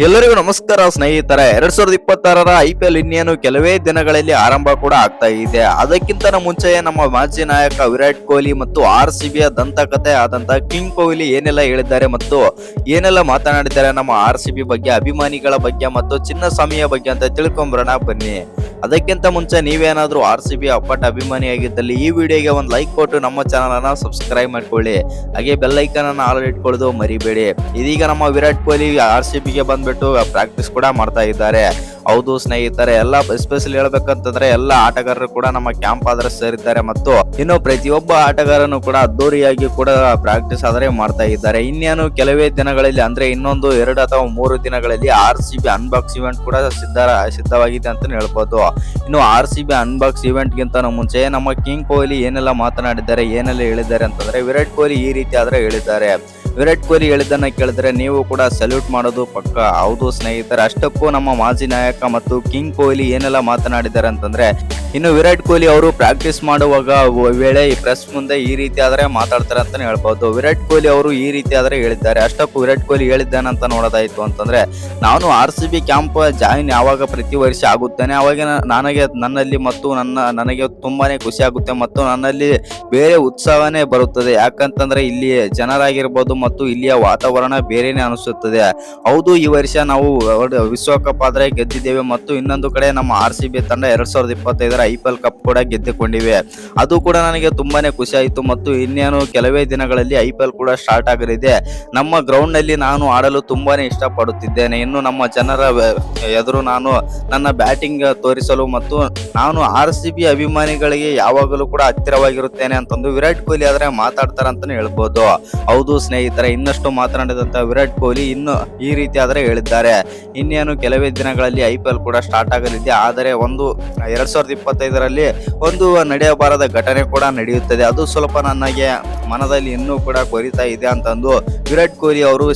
ಎಲ್ಲರಿಗೂ ನಮಸ್ಕಾರ ಸ್ನೇಹಿತರೆ. 2026ರ IPL ಇನ್ನೇನು ಕೆಲವೇ ದಿನಗಳಲ್ಲಿ ಆರಂಭ ಕೂಡ ಆಗ್ತಾ ಇದೆ. ಅದಕ್ಕಿಂತ ಮುಂಚೆ ನಮ್ಮ ಮಾಜಿ ನಾಯಕ ವಿರಾಟ್ ಕೊಹ್ಲಿ ಮತ್ತು RCBಯ ದಂತಕತೆ ಆದಂತಹ ಕಿಂಗ್ ಕೊಹ್ಲಿ ಏನೆಲ್ಲ ಹೇಳಿದ್ದಾರೆ ಮತ್ತು ಏನೆಲ್ಲ ಮಾತನಾಡಿದ್ದಾರೆ ನಮ್ಮ RCB ಬಗ್ಗೆ, ಅಭಿಮಾನಿಗಳ ಬಗ್ಗೆ ಮತ್ತು ಚಿನ್ನಸ್ವಾಮಿಯ ಬಗ್ಗೆ ಅಂತ ತಿಳ್ಕೊಂಬರೋಣ ಬನ್ನಿ. ಅದಕ್ಕಿಂತ ಮುಂಚೆ ನೀವೇನಾದ್ರೂ RCB ಅಪ್ಪಟ ಅಭಿಮಾನಿಯಾಗಿದ್ದಲ್ಲಿ ಈ ವಿಡಿಯೋಗೆ ಒಂದು ಲೈಕ್ ಕೊಟ್ಟು ನಮ್ಮ ಚಾನಲ್ ಅನ್ನ ಸಬ್ಸ್ಕ್ರೈಬ್ ಮಾಡ್ಕೊಳ್ಳಿ. ಹಾಗೆ ಬೆಲ್ ಐಕಾನ್ ಅನ್ನು ಆಲ್ ಇಟ್ಕೊಳ್ಳೋದು ಮರಿಬೇಡಿ. ಇದೀಗ ನಮ್ಮ ವಿರಾಟ್ ಕೊಹ್ಲಿ RCBಗೆ ಬಂದ್ಬಿಟ್ಟು ಪ್ರಾಕ್ಟೀಸ್ ಕೂಡ ಮಾಡ್ತಾ ಇದ್ದಾರೆ. ಹೌದು ಸ್ನೇಹಿತರೆ, ಎಲ್ಲ ಎಸ್ಪೆಷಲಿ ಹೇಳ್ಬೇಕಂತಂದ್ರೆ ಎಲ್ಲ ಆಟಗಾರರು ಕೂಡ ನಮ್ಮ ಕ್ಯಾಂಪ್ ಆದ್ರೆ ಸೇರಿದ್ದಾರೆ ಮತ್ತು ಇನ್ನು ಪ್ರತಿಯೊಬ್ಬ ಆಟಗಾರನು ಕೂಡ ಅದ್ದೂರಿಯಾಗಿ ಕೂಡ ಪ್ರಾಕ್ಟೀಸ್ ಆದರೆ ಮಾಡ್ತಾ ಇದ್ದಾರೆ. ಇನ್ನೇನು ಕೆಲವೇ ದಿನಗಳಲ್ಲಿ ಅಂದ್ರೆ ಇನ್ನೊಂದು 2 ಅಥವಾ 3 ದಿನಗಳಲ್ಲಿ RCB ಅನ್ಬಾಕ್ಸ್ ಇವೆಂಟ್ ಕೂಡ ಸಿದ್ಧವಾಗಿದೆ ಅಂತ ಹೇಳ್ಬೋದು. ಇನ್ನು RCB ಅನ್ಬಾಕ್ಸ್ ಇವೆಂಟ್ ಗಿಂತ ಮುಂಚೆ ನಮ್ಮ ಕಿಂಗ್ ಕೊಹ್ಲಿ ಏನೆಲ್ಲ ಮಾತನಾಡಿದ್ದಾರೆ, ಏನೆಲ್ಲ ಹೇಳಿದ್ದಾರೆ ಅಂತಂದ್ರೆ ವಿರಾಟ್ ಕೊಹ್ಲಿ ಈ ರೀತಿ ಆದ್ರೆ ಹೇಳಿದ್ದಾರೆ. ವಿರಾಟ್ ಕೊಹ್ಲಿ ಹೇಳಿದ್ದನ್ನ ಕೇಳಿದ್ರೆ ನೀವು ಕೂಡ ಸಲ್ಯೂಟ್ ಮಾಡೋದು ಪಕ್ಕ. ಹೌದು ಸ್ನೇಹಿತರೆ, ಅಷ್ಟಕ್ಕೂ ನಮ್ಮ ಮಾಜಿ ನಾಯಕ ಮತ್ತು ಕಿಂಗ್ ಕೊಹ್ಲಿ ಏನೆಲ್ಲ ಮಾತನಾಡಿದ್ದಾರೆ ಅಂತಂದ್ರೆ, ಇನ್ನು ವಿರಾಟ್ ಕೊಹ್ಲಿ ಅವರು ಪ್ರಾಕ್ಟೀಸ್ ಮಾಡುವಾಗ ವೇಳೆ ಪ್ರೆಸ್ ಮುಂದೆ ಈ ರೀತಿ ಆದ್ರೆ ಮಾತಾಡ್ತಾರೆ ಅಂತಾನೆ ಹೇಳ್ಬಹುದು. ವಿರಾಟ್ ಕೊಹ್ಲಿ ಅವರು ಈ ರೀತಿ ಆದ್ರೆ ಹೇಳಿದ್ದಾರೆ. ಅಷ್ಟಕ್ಕೂ ವಿರಾಟ್ ಕೊಹ್ಲಿ ಹೇಳಿದ್ದಾನಂತ ನೋಡೋದಾಯ್ತು ಅಂತಂದ್ರೆ, ನಾನು RCB ಕ್ಯಾಂಪ್ ಜಾಯಿನ್ ಯಾವಾಗ ಪ್ರತಿ ವರ್ಷ ಆಗುತ್ತೇನೆ ಅವಾಗ ನನ್ನಲ್ಲಿ ಮತ್ತು ನನಗೆ ತುಂಬಾನೇ ಖುಷಿ ಆಗುತ್ತೆ ಮತ್ತು ನನ್ನಲ್ಲಿ ಬೇರೆ ಉತ್ಸಾಹನೇ ಬರುತ್ತದೆ. ಯಾಕಂತಂದ್ರೆ ಇಲ್ಲಿ ಜನರಾಗಿರ್ಬೋದು ಮತ್ತು ಇಲ್ಲಿಯ ವಾತಾವರಣ ಬೇರೆನೆ ಅನಿಸುತ್ತದೆ. ಹೌದು, ಈ ವರ್ಷ ನಾವು ವಿಶ್ವಕಪ್ ಆದ್ರೆ ಗೆದ್ದಿದ್ದೇವೆ ಮತ್ತು ಇನ್ನೊಂದು ಕಡೆ ನಮ್ಮ RCB ತಂಡ 2025ರ IPL ಕಪ್ ಕೂಡ ಗೆದ್ದುಕೊಂಡಿವೆ. ಅದು ಕೂಡ ನನಗೆ ತುಂಬಾನೇ ಖುಷಿ ಆಯಿತು ಮತ್ತು ಇನ್ನೇನು ಕೆಲವೇ ದಿನಗಳಲ್ಲಿ IPL ಕೂಡ ಸ್ಟಾರ್ಟ್ ಆಗಲಿದೆ. ನಮ್ಮ ಗ್ರೌಂಡ್ ನಲ್ಲಿ ನಾನು ಆಡಲು ತುಂಬಾನೇ ಇಷ್ಟಪಡುತ್ತಿದ್ದೇನೆ. ಇನ್ನು ನಮ್ಮ ಜನರ ಎದುರು ನಾನು ನನ್ನ ಬ್ಯಾಟಿಂಗ್ ತೋರಿಸಲು ಮತ್ತು ನಾನು RCB ಅಭಿಮಾನಿಗಳಿಗೆ ಯಾವಾಗಲೂ ಕೂಡ ಹತ್ತಿರವಾಗಿರುತ್ತೇನೆ ಅಂತಂದು ವಿರಾಟ್ ಕೊಹ್ಲಿ ಆದ್ರೆ ಮಾತಾಡ್ತಾರೆ ಅಂತಾನೆ ಹೇಳ್ಬೋದು. ಹೌದು ಸ್ನೇಹಿತರೆ, ಇನ್ನಷ್ಟು ಮಾತನಾಡಿದಂತ ವಿರಾಟ್ ಕೊಹ್ಲಿ ಇನ್ನು ಈ ರೀತಿ ಆದ್ರೆ ಹೇಳಿದ್ದಾರೆ. ಇನ್ನೇನು ಕೆಲವೇ ದಿನಗಳಲ್ಲಿ IPL ಕೂಡ ಸ್ಟಾರ್ಟ್ ಆಗಲಿದೆ. ಆದರೆ 2025ರಲ್ಲಿ ಒಂದು ನಡೆಯಬಾರದ ಘಟನೆ ಕೂಡ ನಡೆಯುತ್ತದೆ. ಅದು ಸ್ವಲ್ಪ ನನಗೆ ಮನದಲ್ಲಿ ಇನ್ನೂ ಕೂಡ ಕೊರಿತಾ ಇದೆ ಅಂತಂದು ವಿರಾಟ್ ಕೊಹ್ಲಿ ಅವರು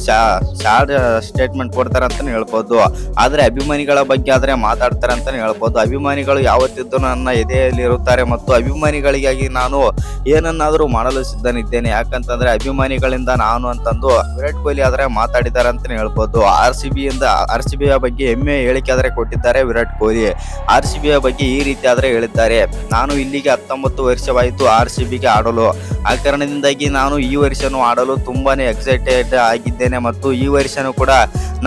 ಶಾರ್ಟ್ ಸ್ಟೇಟ್ಮೆಂಟ್ ಕೊಡ್ತಾರೆ ಅಂತಾನೆ ಹೇಳ್ಬೋದು. ಆದ್ರೆ ಅಭಿಮಾನಿಗಳ ಬಗ್ಗೆ ಆದ್ರೆ ಮಾತಾಡ್ತಾರೆ ಅಂತಾನೆ ಹೇಳ್ಬೋದು. ಅಭಿಮಾನಿಗಳು ಯಾವತ್ತಿದ್ದು ನನ್ನ ಎದೆಯಲ್ಲಿ ಇರುತ್ತಾರೆ ಮತ್ತು ಅಭಿಮಾನಿಗಳಿಗಾಗಿ ನಾನು ಏನನ್ನಾದ್ರೂ ಮಾಡಲು ಸಿದ್ಧನಿದ್ದೇನೆ. ಯಾಕಂತಂದ್ರೆ ಅಭಿಮಾನಿಗಳಿಂದ ನಾನು ಅಂತಂದು ವಿರಾಟ್ ಕೊಹ್ಲಿ ಆದ್ರೆ ಮಾತಾಡಿದ್ದಾರೆ ಅಂತಾನೆ ಹೇಳ್ಬೋದು. RCBಯ ಬಗ್ಗೆ ಹೆಮ್ಮೆ ಹೇಳಿಕೆ ಆದ್ರೆ ಕೊಟ್ಟಿದ್ದಾರೆ ವಿರಾಟ್ ಕೊಹ್ಲಿ. RCBಯ ಬಗ್ಗೆ ಈ ರೀತಿ ಆದ್ರೆ ಹೇಳಿದ್ದಾರೆ, ನಾನು ಇಲ್ಲಿಗೆ 19 ವರ್ಷವಾಯಿತು RCBಗೆ ಆಡಲು. ಆ ಕಾರಣದಿಂದಾಗಿ ನಾನು ಈ ವರ್ಷನೂ ಆಡಲು ತುಂಬಾನೇ ಎಕ್ಸೈಟೆಡ್ ಆಗಿದ್ದೇನೆ ಮತ್ತು ಈ ವರ್ಷನೂ ಕೂಡ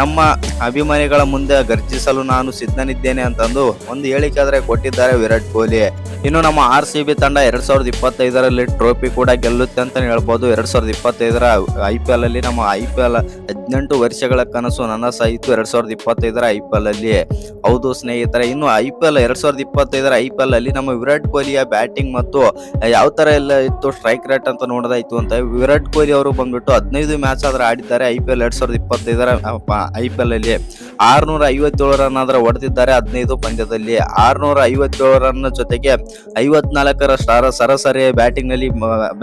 ನಮ್ಮ ಅಭಿಮಾನಿಗಳ ಮುಂದೆ ಗರ್ಜಿಸಲು ನಾನು ಸಿದ್ಧನಿದ್ದೇನೆ ಅಂತಂದು ಒಂದು ಹೇಳಿಕೆ ಆದ್ರೆ ಕೊಟ್ಟಿದ್ದಾರೆ ವಿರಾಟ್ ಕೊಹ್ಲಿ. ಇನ್ನು ನಮ್ಮ RCB ತಂಡ 2025ರಲ್ಲಿ ಟ್ರೋಫಿ ಕೂಡ ಗೆಲ್ಲುತ್ತೆ ಅಂತ ಹೇಳ್ಬೋದು. 2025ರ IPL ಅಲ್ಲಿ ನಮ್ಮ IPL 18 ವರ್ಷಗಳ ಕನಸು ನನಸಾಯಿತು 2025ರ IPL ಅಲ್ಲಿ. ಹೌದು ಸ್ನೇಹಿತರೆ, ಇನ್ನು IPL 2025ರ IPL ಅಲ್ಲಿ ನಮ್ಮ ವಿರಾಟ್ ಕೊಹ್ಲಿಯ ಬ್ಯಾಟಿಂಗ್ ಮತ್ತು ಯಾವ ತರ ಎಲ್ಲ ಇತ್ತು ಸ್ಟ್ರೈಕ್ ರೇಟ್ ಅಂತ ನೋಡೋದಾಯ್ತು ಅಂತ ವಿರಾಟ್ ಕೊಹ್ಲಿ ಅವರು ಬಂದ್ಬಿಟ್ಟು 15 ಮ್ಯಾಚ್ ಆದ್ರೆ ಆಡಿದ್ದಾರೆ IPL 2025ರ IPL ಅಲ್ಲಿ. 657 ರನ್ ಆದ್ರೆ ಹೊಡೆದಿದ್ದಾರೆ 15 ಪಂದ್ಯದಲ್ಲಿ. 657 ರನ್ ಜೊತೆಗೆ 54ರ ಸರಾಸರಿ ಬ್ಯಾಟಿಂಗ್ ನಲ್ಲಿ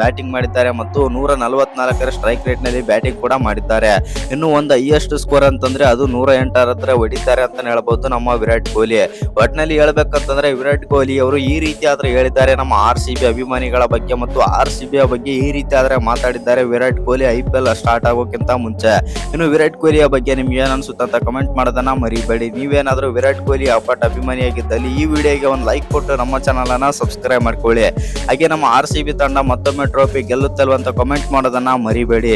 ಬ್ಯಾಟಿಂಗ್ ಮಾಡಿದ್ದಾರೆ ಮತ್ತು 144ರ ಸ್ಟ್ರೈಕ್ ರೇಟ್ ನಲ್ಲಿ ಬ್ಯಾಟಿಂಗ್ ಕೂಡ ಮಾಡಿದ್ದಾರೆ. ಇನ್ನು ಒಂದು ಹೈಯೆಸ್ಟ್ ಸ್ಕೋರ್ ಅಂತಂದ್ರೆ ಅದು 108 ಹತ್ರ ಹೊಡಿತಾರೆ ಅಂತ ಹೇಳ್ಬಹುದು ನಮ್ಮ ವಿರಾಟ್ ಕೊಹ್ಲಿ. ಒಟ್ಟಿನಲ್ಲಿ ಹೇಳ್ಬೇಕಂತಂದ್ರೆ ವಿರಾಟ್ ಕೊಹ್ಲಿ ಅವರು ಈ ರೀತಿ ಆದ್ರೆ ಹೇಳಿದ್ದಾರೆ ನಮ್ಮ RCB ಅಭಿಮಾನಿಗಳ ಬಗ್ಗೆ ಮತ್ತು RCBಯ ಬಗ್ಗೆ ಈ ರೀತಿ ಆದ್ರೆ ಮಾತಾಡಿದ್ದಾರೆ ವಿರಾಟ್ ಕೊಹ್ಲಿ IPL ಸ್ಟಾರ್ಟ್ ಆಗೋಕ್ಕಿಂತ ಮುಂಚೆ. ಇನ್ನು ವಿರಾಟ್ ಕೊಹ್ಲಿಯ ಬಗ್ಗೆ ನಿಮ್ಗೆ ಏನ್ ಅನ್ಸುತ್ತೆ ಅಂತ ಕಮೆಂಟ್ ಮಾಡೋದನ್ನ ಮರಿಬೇಡಿ. ನೀವೇನಾದ್ರೂ ವಿರಾಟ್ ಕೊಹ್ಲಿ ಅಪ್ಪಟ ಅಭಿಮಾನಿಯಾಗಿದ್ದಲ್ಲಿ ಈ ವಿಡಿಯೋಗೆ ಒಂದು ಲೈಕ್ ಕೊಟ್ಟು ನಮ್ಮ ಚಾನಲ್ ಅನ್ನ ಸಬ್ಸ್ಕ್ರೈಬ್ ಮಾಡ್ಕೊಳ್ಳಿ. ಹಾಗೆ ನಮ್ಮ RCB ತಂಡ ಮತ್ತೊಮ್ಮೆ ಟ್ರೋಫಿ ಗೆಲ್ಲುತ್ತಲ್ವ ಅಂತ ಕಮೆಂಟ್ ಮಾಡೋದನ್ನ ಮರಿಬೇಡಿ.